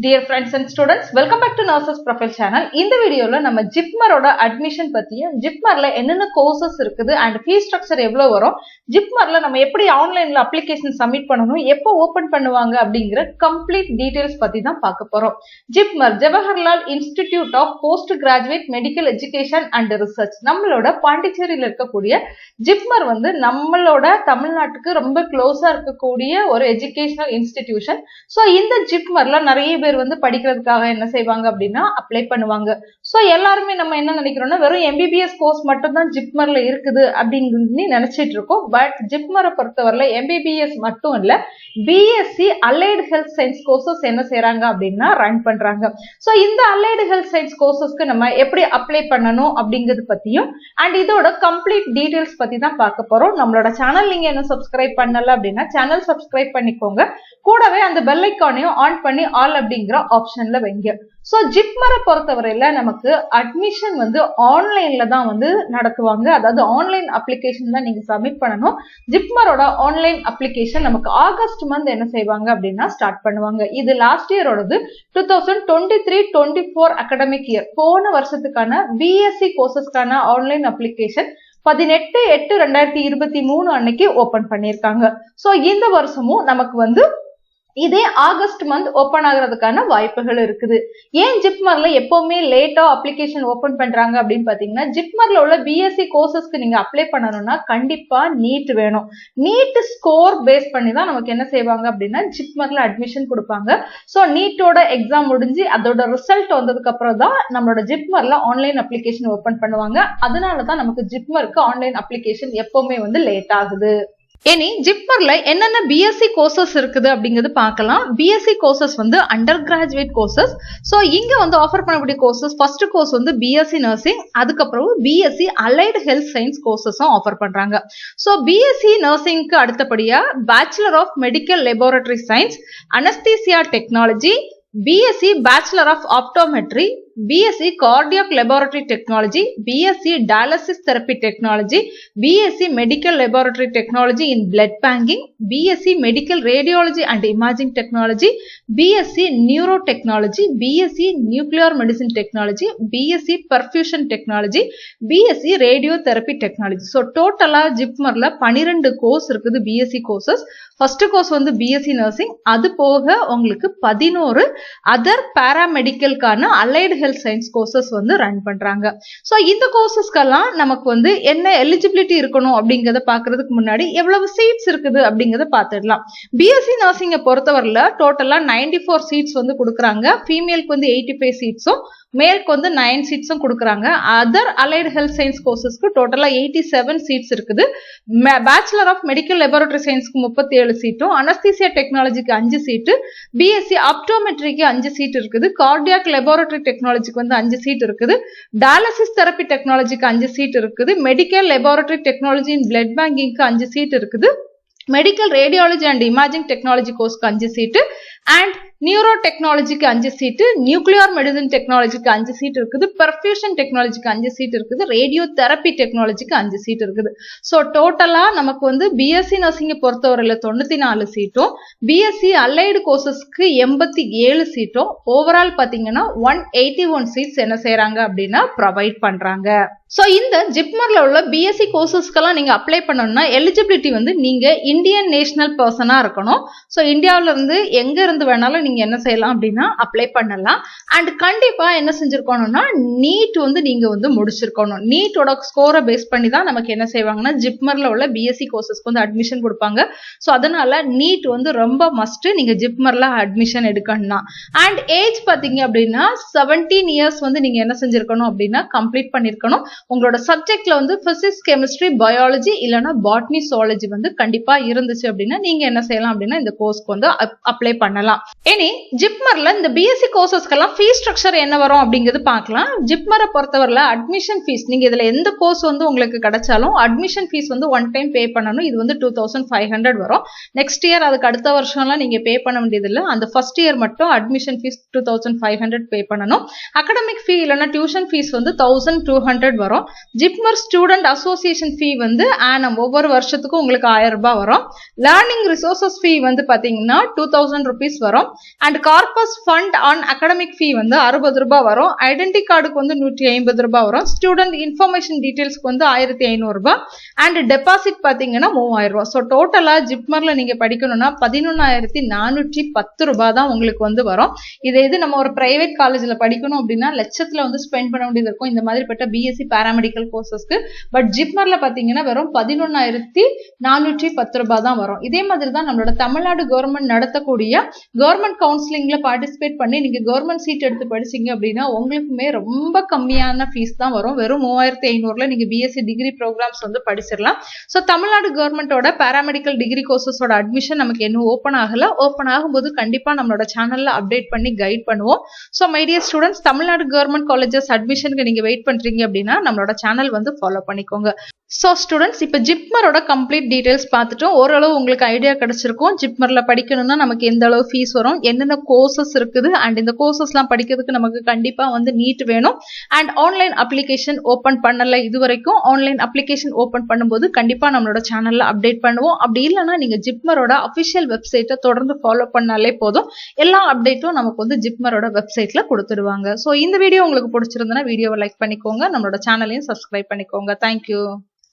Dear friends and students, welcome back to Nurses Profile channel. இந்த வீடியோல நம்ம ஜிப்மரோட admission பத்தியும் ஜிப்மர்ல என்னென்ன கோர்சஸ் இருக்குது and ஃபீஸ் ஸ்ட்ரக்சர் எவ்வளவு வரும், ஜிப்மர்ல நம்ம எப்படி ஆன்லைன்ல அப்ளிகேஷன் சப்மிட் பண்ணணும், எப்போ ஓபன் பண்ணுவாங்க அப்படிங்கிற கம்ப்ளீட் டீடைல்ஸ் பத்தி தான் பார்க்க போறோம். JIPMER Jawaharlal institute of post graduate medical education and research நம்மளோட பாண்டிச்சேரியில இருக்கக்கூடிய ஜிப்மர் வந்து நம்மளோட தமிழ்நாட்டுக்கு ரொம்ப க்ளோஸா இருக்கக்கூடிய ஒரு எஜுகேஷனல் இன்ஸ்டிடியூஷன். ஸோ இந்த ஜிப்மர்ல நிறைய பேர் வந்து படிக்கிறதுக்காக என்ன செய்வாங்க அப்படின்னா அப்ளை பண்ணுவாங்க. ஸோ எல்லாருமே நம்ம என்ன நினைக்கிறோம்னா வெறும் MBBS கோர்ஸ் மட்டும் தான் ஜிப்மர்ல இருக்குது அப்படின்னு நினைச்சிட்டு இருக்கோம். பட் ஜிப்மரை பொறுத்தவரையில MBBS மட்டும் இல்ல, BSc allied health science courses என்ன செய்யறாங்க அப்படின்னா ரன் பண்றாங்க. ஸோ இந்த அலைடு ஹெல்த் சயின்ஸ் கோர்சஸ்க்கு நம்ம எப்படி அப்ளை பண்ணணும் அப்படிங்கிறது பத்தியும் அண்ட் இதோட கம்ப்ளீட் டீடைல்ஸ் பத்தி தான் பார்க்க போறோம். நம்மளோட சேனல் நீங்க என்ன சப்ஸ்கிரைப் பண்ணல அப்படின்னா சேனல் சப்ஸ்கிரைப் பண்ணிக்கோங்க. கூடவே அந்த பெல் ஐக்கானையும் ஆன் பண்ணி ஆல் அப்படிங்கிற ஆப்ஷன்ல வைங்க. சோ ஜிப்மரை பொறுத்தவரையில நமக்கு அட்மிஷன் வந்து ஆன்லைன்ல தான் வந்து நடத்துவாங்க. அதாவது ஆன்லைன் அப்ளிகேஷன் தான் நீங்க சப்மிட் பண்ணணும். ஜிப்மரோட ஆன்லைன் அப்ளிகேஷன் நமக்கு ஆகஸ்ட் மந்த் என்ன செய்வாங்க அப்படின்னா ஸ்டார்ட் பண்ணுவாங்க. இது லாஸ்ட் இயரோடது 2023-24 அகாடமிக் இயர் போன வருஷத்துக்கான BSc கோர்சஸ்க்கான ஆன்லைன் அப்ளிகேஷன் 18/8/2023 அன்னைக்கு ஓபன் பண்ணிருக்காங்க. சோ இந்த வருஷமும் நமக்கு வந்து இதே ஆகஸ்ட் மந்த் ஓபன் ஆகிறதுக்கான வாய்ப்புகள் இருக்குது. ஏன் ஜிப்மர்ல எப்பவுமே லேட்டா அப்ளிகேஷன் ஓபன் பண்றாங்க அப்படின்னு பாத்தீங்கன்னா, ஜிப்மர்ல உள்ள BSc கோர்சஸ்க்கு நீங்க அப்ளை பண்ணணும்னா கண்டிப்பா நீட் வேணும். நீட் ஸ்கோர் பேஸ் பண்ணி தான் நமக்கு என்ன செய்வாங்க அப்படின்னா ஜிப்மர்ல அட்மிஷன் கொடுப்பாங்க. சோ நீட்டோட எக்ஸாம் முடிஞ்சு அதோட ரிசல்ட் வந்ததுக்கு அப்புறம் தான் நம்மளோட ஜிப்மர்ல ஆன்லைன் அப்ளிகேஷன் ஓபன் பண்ணுவாங்க. அதனாலதான் நமக்கு ஜிப்மருக்கு ஆன்லைன் அப்ளிகேஷன் எப்பவுமே வந்து லேட் ஆகுது. இனி ஜிப்மர்ல என்னென்ன BSc கோர்சஸ் இருக்குது அப்படிங்கிறது பார்க்கலாம். BSc கோர்சஸ் வந்து அண்டர் கிராஜுவேட் கோர்சஸ். ஸோ இங்க வந்து ஆஃபர் பண்ணக்கூடிய கோர்சஸ் ஃபர்ஸ்ட் கோர்ஸ் வந்து BSc நர்சிங், அதுக்கப்புறம் BSc அலைடு ஹெல்த் சயின்ஸ் கோர்சஸும் ஆஃபர் பண்றாங்க. ஸோ BSc நர்சிங்க்கு அடுத்தபடியா bachelor of medical laboratory science, anaesthesia technology, BSc bachelor of optometry, BSc Cardiac Laboratory Technology, BSc Dialysis Therapy Technology, BSc Medical Laboratory Technology in Blood Banking, BSc Medical Radiology and Imaging Technology, BSc Neurotechnology, BSc Nuclear Medicine Technology, BSc Perfusion Technology, BSc Radiotherapy Technology. So டோட்டலா ஜிப்மர்ல 12 course இருக்குது BSc courses. First course வந்து BSc nursing, அது போக உங்களுக்கு 11 other பாராமெடிக்கலுக்கான allied health science courses வந்து run பண்றாங்க. சோ இந்த கோர்சஸ்க்கெல்லாம் நமக்கு வந்து என்ன எலிஜிபிலிட்டி இருக்கணும் அப்படிங்கறத பாக்குறதுக்கு முன்னாடி எவ்வளவு சீட்ஸ் இருக்குது அப்படிங்கறத பாத்துடலாம். BSc நர்சிங்கை பொறுத்தவரையில டோட்டலா 94 சீட்ஸ் வந்து கொடுக்குறாங்க. ஃபீமேலுக்கு வந்து 85 சீட்ஸும் மேலுக்கு வந்து 9 சீட்ஸும் கொடுக்குறாங்க. அதர் அலைடு ஹெல்த் சயின்ஸ் கோர்சஸ்க்கு டோட்டலா 87 சீட்ஸ் இருக்குது. பேச்சுலர் ஆஃப் மெடிக்கல் லெபார்டரி சயின்ஸ்க்கு 37 சீட்டும், அனஸ்தீசியா டெக்னாலஜிக்கு 5 சீட்டு, BSc ஆப்டோமெட்ரிக்கு 5 சீட் இருக்குது, கார்டியாக் லெபார்டரி டெக்னாலஜிக்கு வந்து 5 சீட் இருக்குது, டயாலிசிஸ் தெரப்பி டெக்னாலஜிக்கு 5 சீட் இருக்குது, medical laboratory technology in blood பேங்கிங்க்கு 5 சீட் இருக்குது, medical radiology and imaging technology கோர்ஸ்க்கு 5 சீட்டு அண்ட் நியூரோ டெக்னாலஜிக்கு 5 சீட்டு, நியூக்ளியர் மெடிசின் டெக்னாலஜிக்கு 5 சீட் இருக்குது, பெர்ஃபியூஷன் டெக்னாலஜிக்கு 5 சீட் இருக்குது, ரேடியோ தெரப்பி டெக்னாலஜிக்கு 5 சீட் இருக்குது. ஸோ டோட்டலா நமக்கு வந்து BSc நர்சிங்கை பொறுத்தவரையில 94 சீட்டும், BSc அலைடு கோர்சஸ்க்கு 87 சீட்டும், ஓவரால் பாத்தீங்கன்னா 181 சீட்ஸ் என்ன செய்யறாங்க அப்படின்னா ப்ரொவைட் பண்றாங்க. சோ இந்த ஜிப்மர்ல உள்ள BSc கோர்சஸ்க்கெல்லாம் நீங்க அப்ளை பண்ணணும்னா எலிஜிபிலிட்டி வந்து நீங்க இந்தியன் நேஷனல் பர்சனா இருக்கணும். சோ இந்தியாவில இருந்து எங்க இருந்து வேணாலும் நீங்க என்ன செய்யலாம் அப்படின்னா அப்ளை பண்ணலாம். அண்ட் கண்டிப்பா என்ன செஞ்சிருக்கணும்னா நீட் வந்து நீங்க வந்து முடிச்சிருக்கணும். நீட்டோட ஸ்கோரை பேஸ் பண்ணி தான் நமக்கு என்ன செய்வாங்கன்னா ஜிப்மர்ல உள்ள BSc கோர்சஸ்க்கு வந்து அட்மிஷன் கொடுப்பாங்க. சோ அதனால நீட் வந்து ரொம்ப மஸ்ட் நீங்க ஜிப்மர்ல அட்மிஷன் எடுக்கணும்னா. அண்ட் ஏஜ் பாத்தீங்க அப்படின்னா 17 இயர்ஸ் வந்து நீங்க என்ன செஞ்சிருக்கணும் அப்படின்னா கம்ப்ளீட் பண்ணிருக்கணும். உங்களோட சப்ஜெக்ட்ல வந்து பிசிக்ஸ், கெமிஸ்ட்ரி, பயாலஜி இல்லைன்னா பாட்னி, சுவாலஜி வந்து கண்டிப்பா இருந்துச்சு அப்படின்னா நீங்க என்ன செய்யலாம் அப்படின்னா இந்த கோர்ஸ்க்கு வந்து அப்ளை பண்ணலாம். இனி ஜிப்மர்ல இந்த BSc கோர்சஸ்க்கெல்லாம் ஃபீஸ் ஸ்ட்ரக்சர் என்ன வரும் அப்படிங்கிறது பார்க்கலாம். ஜிப்மரை பொறுத்தவரையில அட்மிஷன் ஃபீஸ் நீங்க இதுல எந்த கோர்ஸ் வந்து உங்களுக்கு கிடைச்சாலும் அட்மிஷன் ஃபீஸ் வந்து ஒன் டைம் பே பண்ணணும். இது வந்து 2500 வரும். நெக்ஸ்ட் இயர் அதுக்கு அடுத்த வருஷம்லாம் நீங்க பே பண்ண வேண்டியது இல்லை. அந்த ஃபர்ஸ்ட் இயர் மட்டும் அட்மிஷன் ஃபீஸ் 2500 பே பண்ணணும். அகாடமிக் ஃபீ இல்லைன்னா டியூஷன் ஃபீஸ் வந்து 1200 வரும். ஜிப்மர் ஸ்டூடெண்ட் அசோசியேஷன் ஃபீ வந்து ஆனம் ஒவ்வொரு வருஷத்துக்கும் உங்களுக்கு 1000 ரூபாய் வரும். லேர்னிங் ரிசோர்சஸ் ஃபீ வந்து பாத்தீங்கன்னா 2000 rupees வரும். And corpus fund on academic fee வந்து 60 ரூபாய் வரும். ஐடென்டி கார்டுக்கு வந்து 150 ரூபாய் வரும். ஸ்டூடெண்ட் இன்ஃபர்மேஷன் டீடைல்ஸ்க்கு வந்து 1500 ரூபாய் அண்ட் டெபாசிட் பாத்தீங்கன்னா 3000 ரூபாய். ஸோ டோட்டலா ஜிப்மர்ல நீங்க படிக்கணும்னா 11,410 ரூபாய் தான் உங்களுக்கு வந்து வரும். இது நம்ம ஒரு பிரைவேட் காலேஜ்ல படிக்கணும் அப்படின்னா லட்சத்துல வந்து ஸ்பெண்ட் பண்ண வேண்டியது இருக்கும் இந்த மாதிரிப்பட்ட பிஎஸ்சி பாராமெடிக்கல் கோர்சஸ்க்கு. பட் ஜிப்மர்ல பாத்தீங்கன்னா வெறும் 11,410 ரூபாய் தான் வரும். இதே மாதிரி தான் நம்மளோட தமிழ்நாடு கவர்மெண்ட் நடத்தக்கூடிய கவர்மெண்ட் கவுன்சிலிங்ல பார்ட்டிசிபேட் பண்ணி நீங்க கவர்மெண்ட் சீட் எடுத்து படிச்சீங்க அப்படின்னா உங்களுக்குமே ரொம்ப கம்மியான ஃபீஸ் தான் வரும். வெறும் 3500ல நீங்க பிஎஸ்சி டிகிரி ப்ரோக்ராம்ஸ் வந்து படிச்சிடலாம். ஸோ தமிழ்நாடு கவர்மெண்டோட பாராமெடிக்கல் டிகிரி கோர்சஸோட அட்மிஷன் நமக்கு இன்னும் ஓப்பன் ஆகல. ஓப்பன் ஆகும்போது கண்டிப்பா நம்மளோட சேனல்ல அப்டேட் பண்ணி கைட் பண்ணுவோம். So my dear students, Tamil Nadu government colleges அட்மிஷனுக்கு நீங்க வெயிட் பண்றீங்க அப்படின்னா நம்மளோட சேனல் வந்து ஃபாலோ பண்ணிக்கோங்க. ஸோ ஸ்டூடெண்ட்ஸ், இப்போ ஜிப்மரோட கம்ப்ளீட் டீடைல்ஸ் பார்த்துட்டோம். ஓரளவு உங்களுக்கு ஐடியா கிடைச்சிருக்கும். ஜிப்மர்ல படிக்கணும்னா நமக்கு எந்த அளவு ஃபீஸ் வரும், என்னென்ன கோர்சஸ் இருக்குது அண்ட் இந்த கோர்சஸ்லாம் படிக்கிறதுக்கு நமக்கு கண்டிப்பா வந்து நீட் வேணும். அண்ட் ஆன்லைன் அப்ளிகேஷன் ஓபன் பண்ணல இது வரைக்கும். ஆன்லைன் அப்ளிகேஷன் ஓபன் பண்ணும்போது கண்டிப்பா நம்மளோட சேனல்ல அப்டேட் பண்ணுவோம். அப்படி இல்லைன்னா நீங்க ஜிப்மரோட அபிஷியல் வெப்சைட்டை தொடர்ந்து ஃபாலோ பண்ணாலே போதும். எல்லா அப்டேட்டும் நமக்கு வந்து ஜிப்மரோட வெப்சைட்ல கொடுத்துடுவாங்க. ஸோ இந்த வீடியோ உங்களுக்கு பிடிச்சிருந்தனா வீடியோவை லைக் பண்ணிக்கோங்க, நம்மளோட சேனலையும் சப்ஸ்கிரைப் பண்ணிக்கோங்க. தேங்க்யூ.